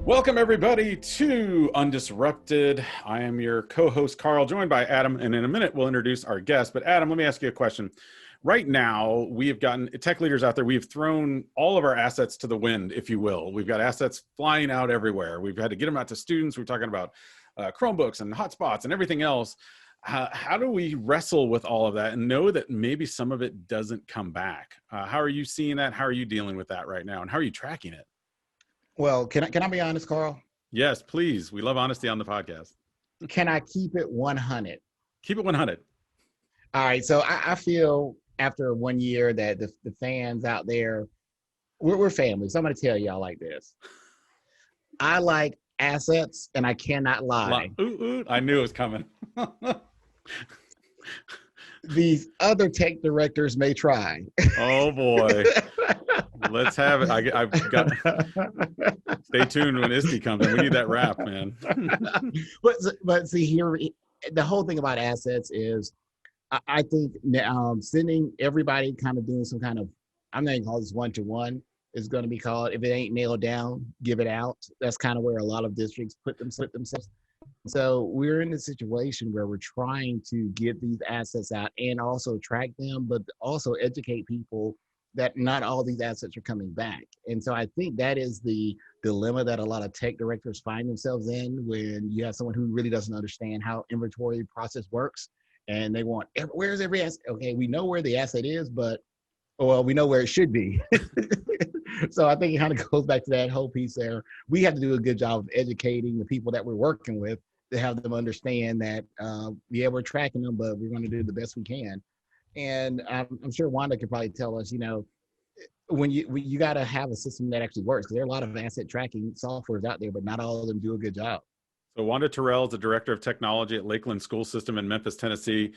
Welcome everybody to UnDisrupted. I am your co-host Carl, joined by Adam, and in a minute we'll introduce our guest. But Adam, let me ask you a question. Right now, we have gotten tech leaders out there. We've thrown all of our assets to the wind, if you will. We've got assets flying out everywhere. We've had to get them out to students. We're talking about Chromebooks and hotspots and everything else. How do we wrestle with all of that and know that maybe some of it doesn't come back? How are you seeing that? How are you dealing with that right now? And how are you tracking it? Well, can I be honest, Carl? Yes, please. We love honesty on the podcast. Can I keep it 100? Keep it 100. All right. So I feel after 1 year that the fans out there, we're family. So I'm going to tell y'all like this. I like assets and I cannot lie. I knew it was coming. These other tech directors may try. Oh boy. Let's have it. I've got. Stay tuned when ISTE comes in. We need that wrap, man. but see here, the whole thing about assets is, I think sending everybody kind of doing some kind of, I'm not going to call this one-to-one, is going to be called, if it ain't nailed down, give it out. That's kind of where a lot of districts put themselves. So we're in a situation where we're trying to get these assets out and also track them, but also educate people that not all these assets are coming back. And so I think that is the dilemma that a lot of tech directors find themselves in when you have someone who really doesn't understand how inventory process works. And they want, where's every asset? Okay, we know where the asset is, but, well, we know where it should be. So I think it kind of goes back to that whole piece there. We have to do a good job of educating the people that we're working with to have them understand that, yeah, we're tracking them, but we're going to do the best we can. And I'm sure Wanda could probably tell us, when you got to have a system that actually works, because there are a lot of asset tracking softwares out there, but not all of them do a good job. So Wanda Terral is the Director of Technology at Lakeland School System in Memphis, Tennessee.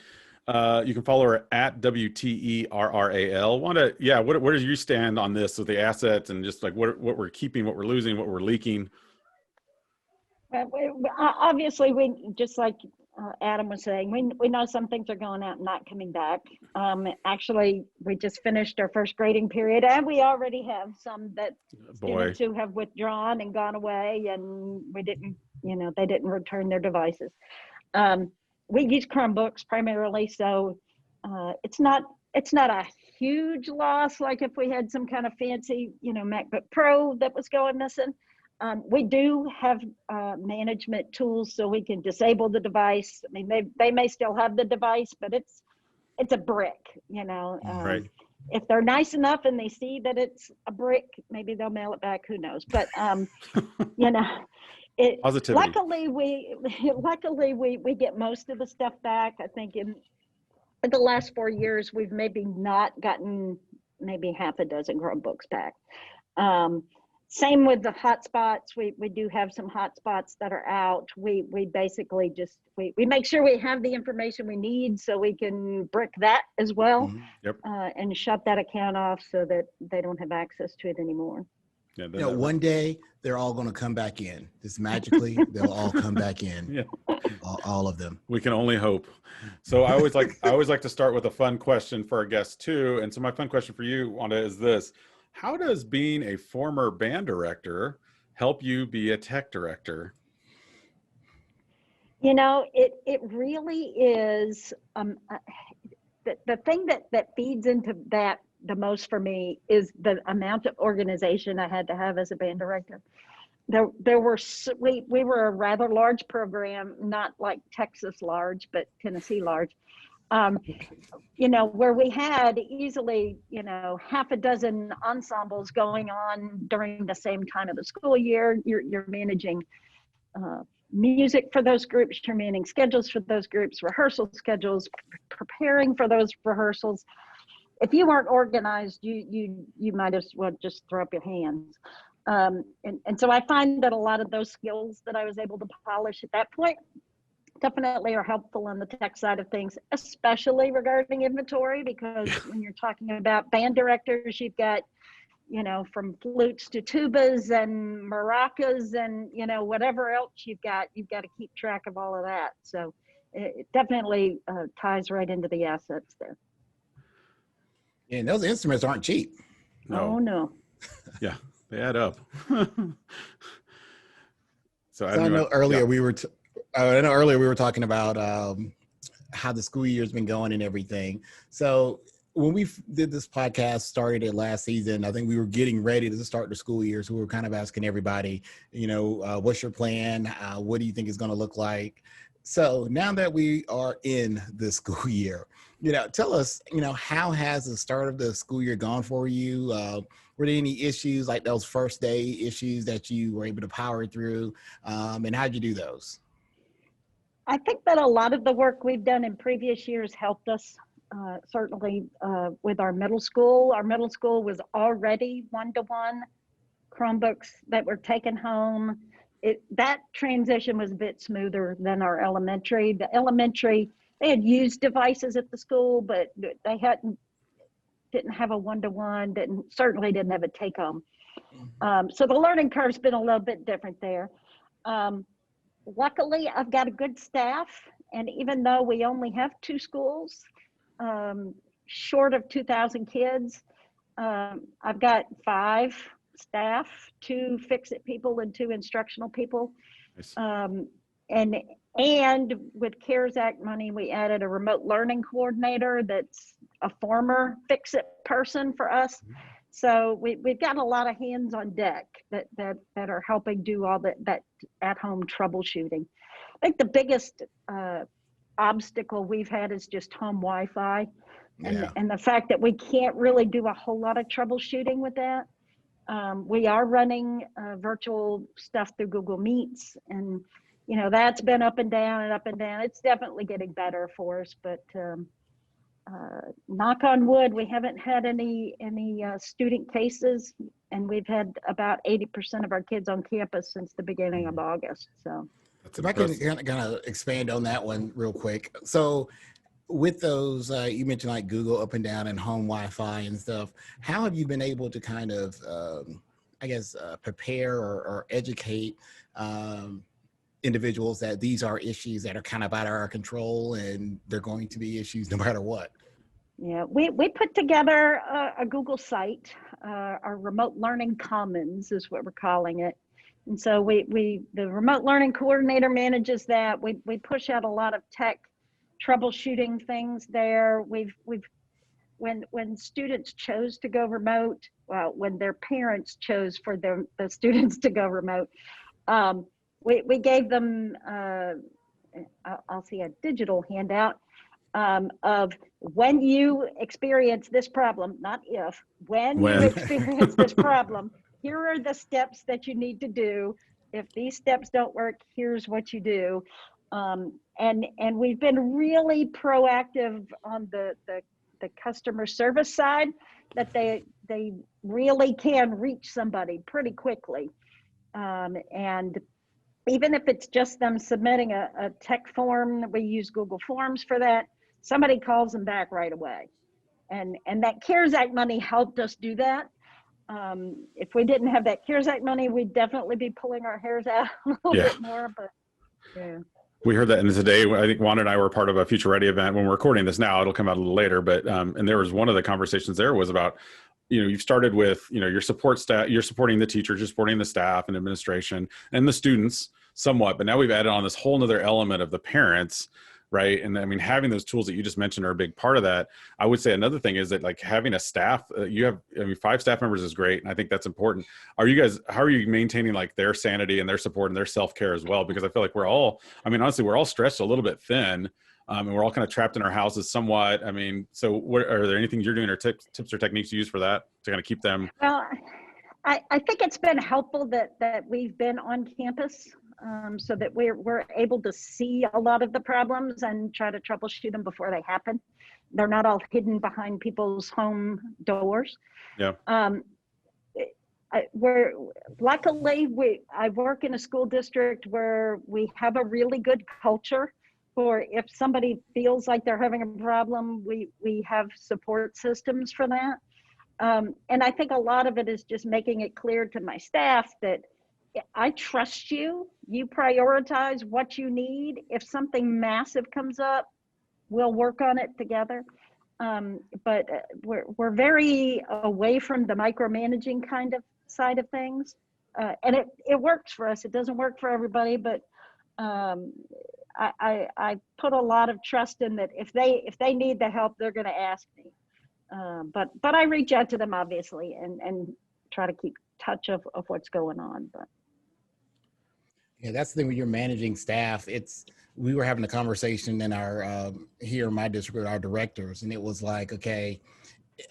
You can follow her at WTERRAL. Wanda, yeah, where do you stand on this with the assets and just like what we're keeping, what we're losing, what we're leaking? Obviously, we just like Adam was saying, we know some things are going out and not coming back. Actually, we just finished our first grading period, and we already have some that students who have withdrawn and gone away, and we didn't, they didn't return their devices. We use Chromebooks primarily, so it's not a huge loss like if we had some kind of fancy, MacBook Pro that was going missing. We do have management tools so we can disable the device. I mean, they may still have the device, but it's a brick, Right. If they're nice enough and they see that it's a brick, maybe they'll mail it back, who knows? But, Positivity. luckily we get most of the stuff back. I think in the last 4 years, we've maybe not gotten maybe half a dozen Chromebooks back. Same with the hotspots. We do have some hotspots that are out. We basically just, we make sure we have the information we need so we can brick that as well. Mm-hmm. Yep. And shut that account off so that they don't have access to it anymore. Yeah, one day they're all going to come back in. Just magically, they'll all come back in. Yeah. All of them. We can only hope. So I always like to start with a fun question for our guests too. And so my fun question for you, Wanda, is this. How does being a former band director help you be a tech director? It really is. The thing that feeds into that the most for me is the amount of organization I had to have as a band director. We were a rather large program, not like Texas large, but Tennessee large. Where we had easily, half a dozen ensembles going on during the same time of the school year. You're managing music for those groups, you're managing schedules for those groups, rehearsal schedules, preparing for those rehearsals. If you weren't organized, you might as well just throw up your hands. And so I find that a lot of those skills that I was able to polish at that point definitely are helpful on the tech side of things, especially regarding inventory, because when you're talking about band directors, you've got, from flutes to tubas and maracas and, whatever else you've got to keep track of all of that. So it definitely ties right into the assets there. And those instruments aren't cheap. No. Oh, no. Yeah, they add up. So So I know earlier we were, I know earlier we were talking about how the school year's been going and everything. So when we did this podcast, started it last season, I think we were getting ready to start the school year. So we were kind of asking everybody, what's your plan? What do you think it's going to look like? So now that we are in the school year, tell us, how has the start of the school year gone for you? Were there any issues like those first day issues that you were able to power through? And how'd you do those? I think that a lot of the work we've done in previous years helped us, certainly with our middle school. Our middle school was already one-to-one Chromebooks that were taken home. That transition was a bit smoother than our elementary. The elementary, they had used devices at the school, but they didn't have a one-to-one, certainly didn't have a take-home. So the learning curve's been a little bit different there. Luckily, I've got a good staff, and even though we only have 2 schools, short of 2,000 kids, I've got 5 staff, 2 fix-it people and 2 instructional people. Nice. And with CARES Act money, we added a remote learning coordinator that's a former fix-it person for us. So we've got a lot of hands on deck that are helping do all that at-home troubleshooting. I think the biggest obstacle we've had is just home Wi-Fi, and the fact that we can't really do a whole lot of troubleshooting with that. We are running virtual stuff through Google Meets, and that's been up and down and up and down. It's definitely getting better for us, but knock on wood, we haven't had any student cases, and we've had about 80% of our kids on campus since the beginning of August. So if I can kind of expand on that one real quick. So with those, you mentioned like Google up and down and home Wi-Fi and stuff, how have you been able to kind of, prepare or educate individuals that these are issues that are kind of out of our control and they're going to be issues no matter what? Yeah, we put together a Google site, our Remote Learning Commons is what we're calling it. And so the remote learning coordinator manages that. We push out a lot of tech troubleshooting things there. When students chose to go remote, when their parents chose for the students to go remote, we gave them, I'll see a digital handout of when you experience this problem, not if, when you experience this problem, here are the steps that you need to do. If these steps don't work, here's what you do. And we've been really proactive on the customer service side, that they really can reach somebody pretty quickly. And even if it's just them submitting a tech form, we use Google Forms for that, somebody calls them back right away. And that CARES Act money helped us do that. If we didn't have that CARES Act money, we'd definitely be pulling our hairs out a little bit more, but yeah. We heard that, and today I think Wanda and I were part of a Future Ready event. When we're recording this now, it'll come out a little later, but and there was one of the conversations there was about, you've started with, your support staff, you're supporting the teachers, you're supporting the staff and administration and the students somewhat, but now we've added on this whole nother element of the parents, right? And I mean, having those tools that you just mentioned are a big part of that. I would say another thing is that, like, having a staff, 5 staff members is great, and I think that's important. How are you maintaining like their sanity and their support and their self-care as well? Because I feel like honestly, we're all stretched a little bit thin, and we're all kind of trapped in our houses somewhat. I mean, so are there anything you're doing or tips or techniques you use for that to kind of keep them? Well, I think it's been helpful that we've been on campus, so that we're able to see a lot of the problems and try to troubleshoot them before they happen. They're not all hidden behind people's home doors. Yeah. I work in a school district where we have a really good culture for, if somebody feels like they're having a problem, we have support systems for that. And I think a lot of it is just making it clear to my staff that I trust you. You prioritize what you need. If something massive comes up, we'll work on it together. But we're very away from the micromanaging kind of side of things. and it works for us. It doesn't work for everybody, but I put a lot of trust in that if they need the help, they're going to ask me. But I reach out to them obviously and try to keep touch of what's going on. But yeah, that's the thing when you're managing staff. We were having a conversation in our here in my district with our directors, and it was like, okay,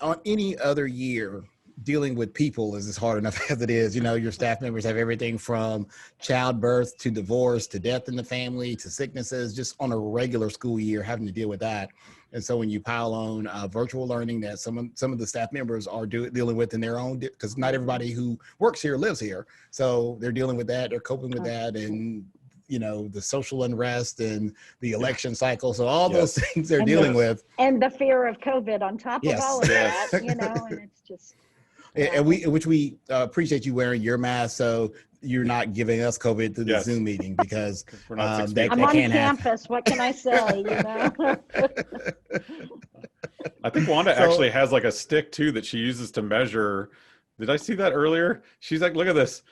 on any other year, dealing with people is as hard enough as it is. You know, your staff members have everything from childbirth to divorce to death in the family to sicknesses, just on a regular school year, having to deal with that. And so when you pile on virtual learning that some of the staff members are dealing with in their own, because not everybody who works here lives here. So they're dealing with that, they're coping with that, and you know, the social unrest and the election cycle. So all those things they're dealing with. And the fear of COVID on top of all of that, you know, and it's just. And we appreciate you wearing your mask, so you're not giving us COVID through the Zoom meeting, because we're not I'm on campus. What can I say? You know. I think Wanda actually has like a stick too that she uses to measure. Did I see that earlier? She's like, look at this.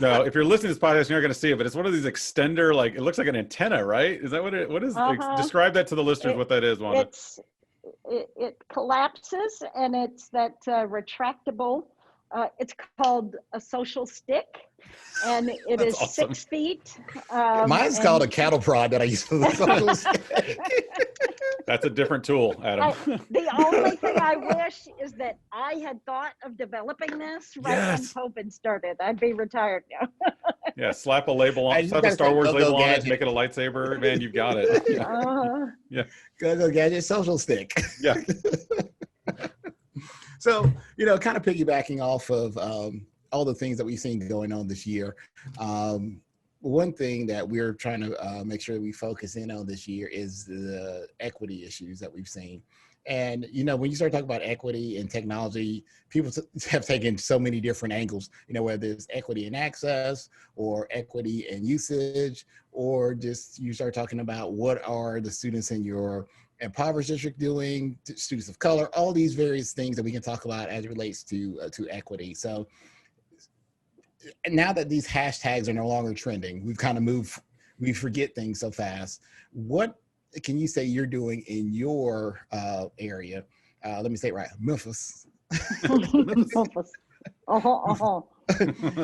No, if you're listening to this podcast, you're not going to see it, but it's one of these extender, like, it looks like an antenna, right? Is that what what is? Describe that to the listeners, what that is, Wanda. It collapses, and it's that retractable. It's called a social stick, and it is awesome. 6 feet. Mine's called a cattle prod that I use for the social stick. That's a different tool, Adam. The only thing I wish is that I had thought of developing this when COVID started. I'd be retired now. Yeah, slap a label on, slap a Star Wars label on it, make it a lightsaber, man, you've got it. Yeah. Go gadget social stick. Yeah. So, you know, kind of piggybacking off of all the things that we've seen going on this year. One thing that we're trying to make sure we focus in on this year is the equity issues that we've seen. And, you know, when you start talking about equity and technology, people have taken so many different angles, you know, whether it's equity in access or equity in usage, or just you start talking about what are the students in your impoverished district doing, students of color, all these various things that we can talk about as it relates to equity. So now that these hashtags are no longer trending, we've kind of moved, we forget things so fast. What can you say you're doing in your area? Let me say it right, Memphis. Memphis.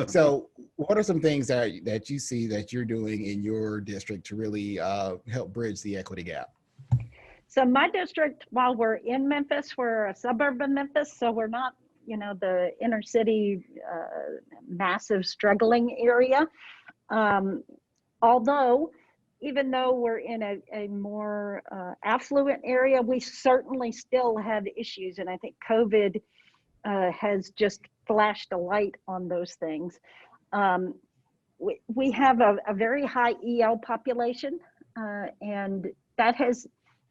So what are some things that you see that you're doing in your district to really help bridge the equity gap? So my district, while we're in Memphis, we're a suburb of Memphis, so we're not, you know, the inner city, massive struggling area. Although, even though we're in a more affluent area, we certainly still have issues. And I think COVID has just flashed a light on those things. We have a very high EL population, and that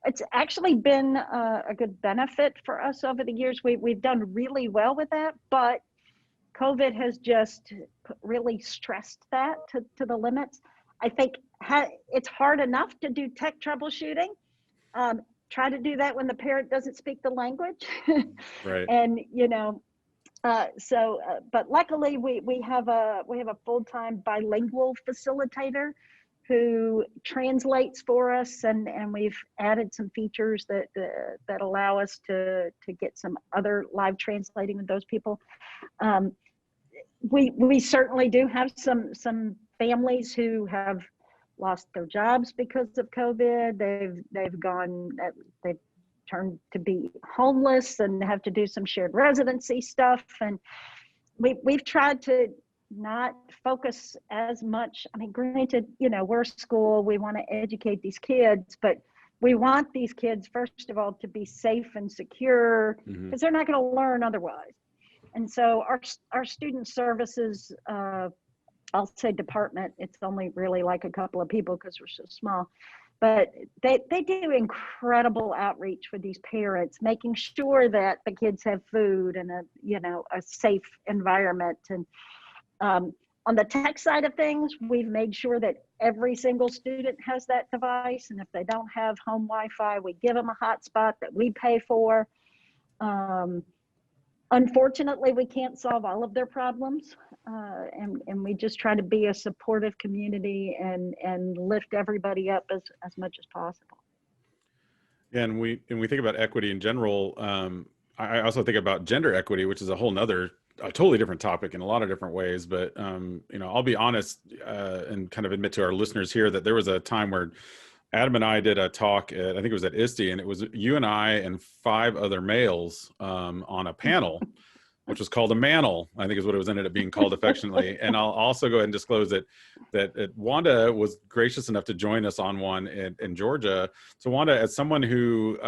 it's actually been a good benefit for us over the years. We've done really well with that, but COVID has just really stressed that to the limits. I think it's hard enough to do tech troubleshooting. Try to do that when the parent doesn't speak the language. Right. And, you know, but luckily we have a full-time bilingual facilitator who translates for us, and we've added some features that allow us to get some other live translating with those people. We certainly do have some families who have lost their jobs because of COVID. They've turned to be homeless and have to do some shared residency stuff, and we've tried to not focus as much. I mean, granted, you know, we're a school, we want to educate these kids, but we want these kids, first of all, to be safe and secure, because they're not going to learn otherwise. And so our student services, I'll say department, it's only really like a couple of people because we're so small, but they do incredible outreach with these parents, making sure that the kids have food and a safe environment. And on the tech side of things, we've made sure that every single student has that device. And if they don't have home Wi-Fi, we give them a hotspot that we pay for. Unfortunately, we can't solve all of their problems, and we just try to be a supportive community and lift everybody up as much as possible. And we think about equity in general. I also think about gender equity, which is a totally different topic in a lot of different ways. But I'll be honest and kind of admit to our listeners here that there was a time where Adam and I did a talk at, I think it was at ISTE, and it was you and I and 5 other males on a panel, which was called a manel, I think is what it was ended up being called affectionately. And I'll also go ahead and disclose that Wanda was gracious enough to join us on one in Georgia. So Wanda, as someone who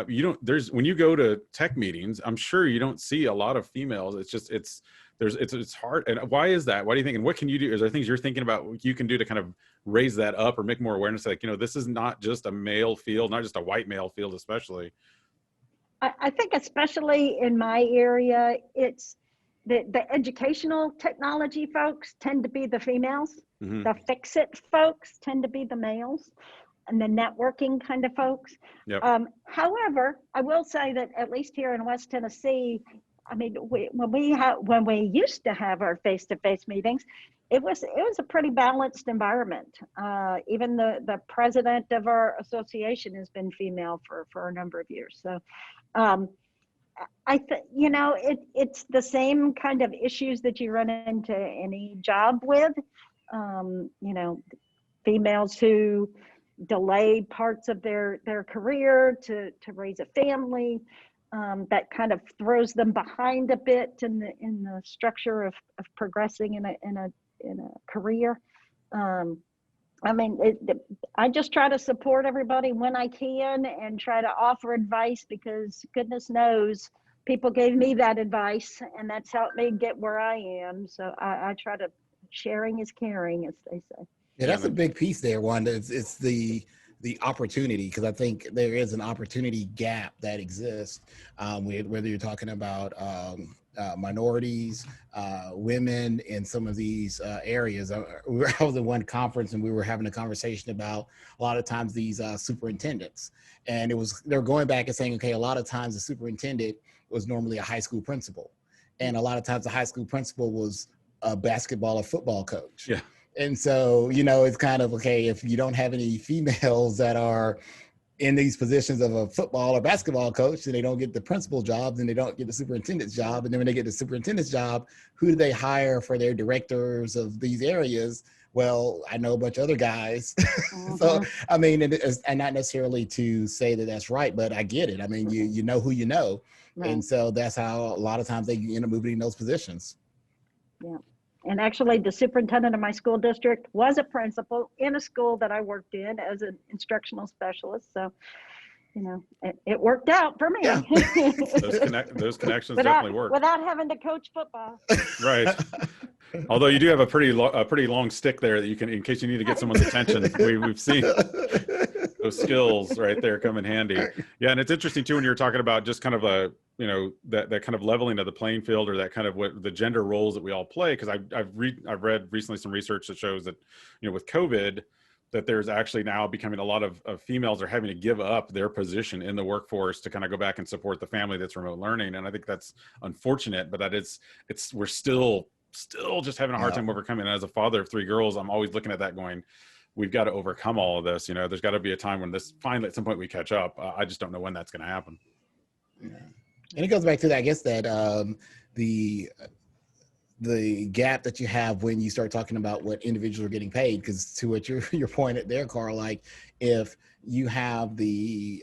when you go to tech meetings, I'm sure you don't see a lot of females. It's hard. And why is that? Why do you think, and what can you do? Is there things you're thinking about you can do to kind of raise that up or make more awareness? Like, this is not just a male field, not just a white male field, especially. I think especially in my area, it's the educational technology folks tend to be the females. Mm-hmm. The fix-it folks tend to be the males, and the networking kind of folks. Yep. However, I will say that at least here in West Tennessee, I mean, when we used to have our face-to-face meetings, it was a pretty balanced environment. Even the president of our association has been female for a number of years. So I think, it's the same kind of issues that you run into any job with. Females who delay parts of their career to raise a family. That kind of throws them behind a bit in the structure of progressing in a career. I just try to support everybody when I can and try to offer advice, because goodness knows people gave me that advice and that's helped me get where I am. So I try to, sharing is caring, as they say. Yeah, that's a big piece there, Wanda. It's the opportunity, because I think there is an opportunity gap that exists, whether you're talking about minorities, women in some of these areas. I was at one conference and we were having a conversation about a lot of times these superintendents, and they're going back and saying, okay, a lot of times the superintendent was normally a high school principal, and a lot of times the high school principal was a basketball or football coach. Yeah. And so, it's kind of, okay, if you don't have any females that are in these positions of a football or basketball coach, and they don't get the principal jobs and they don't get the superintendent's job. And then when they get the superintendent's job, who do they hire for their directors of these areas? Well, I know a bunch of other guys. Mm-hmm. So, and not necessarily to say that that's right, but I get it. I mean, you know who you know. Right. And so that's how a lot of times they end up moving in those positions. Yeah. And actually, the superintendent of my school district was a principal in a school that I worked in as an instructional specialist. So, it worked out for me. Yeah. Those connections definitely work. Without having to coach football. Right. Although you do have a pretty long stick there that you can, in case you need to get someone's attention. We've seen those skills right there come in handy. Yeah, and it's interesting too when you're talking about just kind of that kind of leveling of the playing field, or that kind of what the gender roles that we all play. Because I've read recently some research that shows that with COVID, that there's actually now becoming a lot of females are having to give up their position in the workforce to kind of go back and support the family that's remote learning. And I think that's unfortunate, but we're still just having a hard time overcoming. And as a father of 3 girls, I'm always looking at that going, we've got to overcome all of this. There's got to be a time when this finally at some point we catch up. I just don't know when that's going to happen. Yeah. And it goes back to that, I guess, that the gap that you have when you start talking about what individuals are getting paid, because to what your point at there, Carl, like if you have the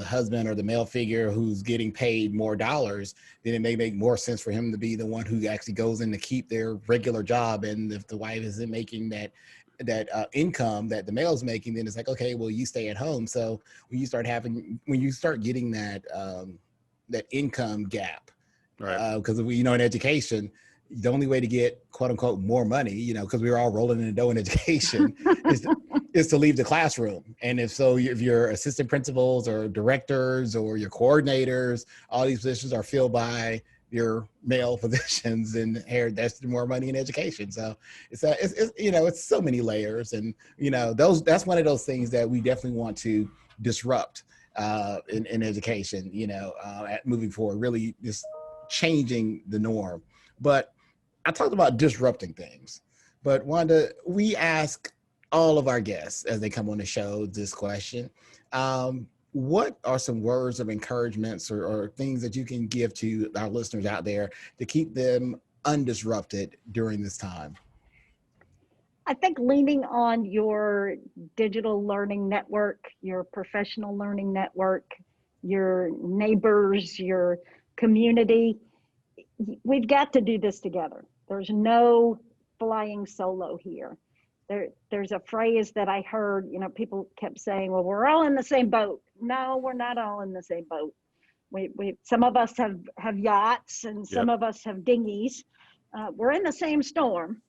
husband or the male figure who's getting paid more dollars, then it may make more sense for him to be the one who actually goes in to keep their regular job. And if the wife isn't making that income that the male's making, then it's like, okay, well, you stay at home. So when you start getting that income gap, right? Because in education, the only way to get quote unquote more money, because we were all rolling in the dough in education, is to leave the classroom. And if your assistant principals or directors or your coordinators, all these positions are filled by your male positions, and that's more money in education. So it's so many layers, and that's one of those things that we definitely want to disrupt in education. Moving forward, really just changing the norm. But I talked about disrupting things. But Wanda, we ask all of our guests as they come on the show this question. What are some words of encouragements or things that you can give to our listeners out there to keep them undisrupted during this time? I think leaning on your digital learning network, your professional learning network, your neighbors, your community, we've got to do this together. There's no flying solo here. There's a phrase that I heard, people kept saying, well, we're all in the same boat. No, we're not all in the same boat. Some of us have yachts and some of us have dinghies. We're in the same storm.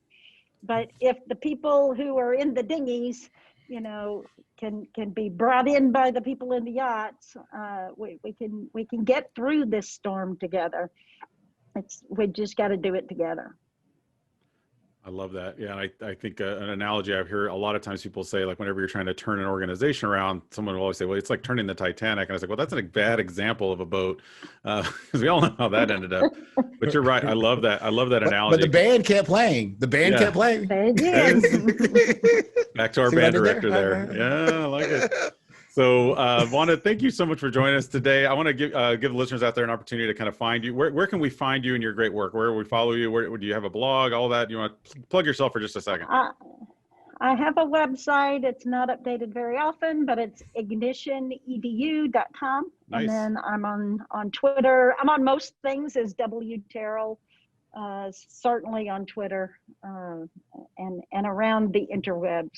But if the people who are in the dinghies, can be brought in by the people in the yachts, we can get through this storm together. We just got to do it together. I love that. Yeah, I think an analogy I've heard a lot of times people say, like, whenever you're trying to turn an organization around, someone will always say, well, it's like turning the Titanic. And I was like, well, that's a bad example of a boat, because we all know how that ended up. But you're right. I love that. I love that analogy. But the band kept playing. The band kept playing. They did. Back to our band director there. Yeah, I like it. So, Wanda, thank you so much for joining us today. I want to give the listeners out there an opportunity to kind of find you. Where can we find you and your great work? Where we follow you? Where do you have a blog? All that. You want to plug yourself for just a second? I have a website. It's not updated very often, but it's ignitionedu.com. Nice. And then I'm on Twitter. I'm on most things as W Terral, certainly on Twitter and around the interwebs.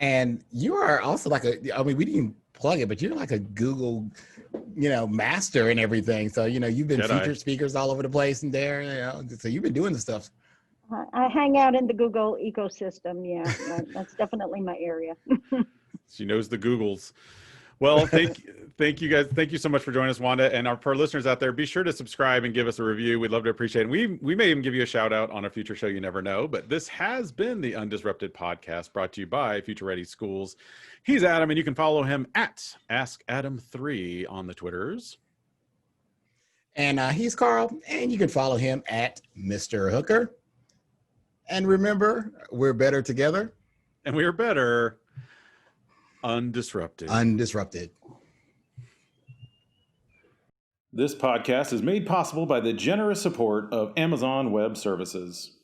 And you are also we didn't plug it, but you're like a Google, master and everything. So, you've been featured speakers all over the place and there, so you've been doing the stuff. I hang out in the Google ecosystem. Yeah, that's definitely my area. She knows the Googles. Well, thank you guys. Thank you so much for joining us, Wanda. And for our listeners out there, be sure to subscribe and give us a review. We'd love to appreciate it. We may even give you a shout out on a future show. You never know. But this has been the UnDisrupted podcast, brought to you by Future Ready Schools. He's Adam, and you can follow him at AskAdam3 on the Twitters. And he's Carl, and you can follow him at Mr. Hooker. And remember, we're better together. And we are better undisrupted. Undisrupted. This podcast is made possible by the generous support of Amazon Web Services.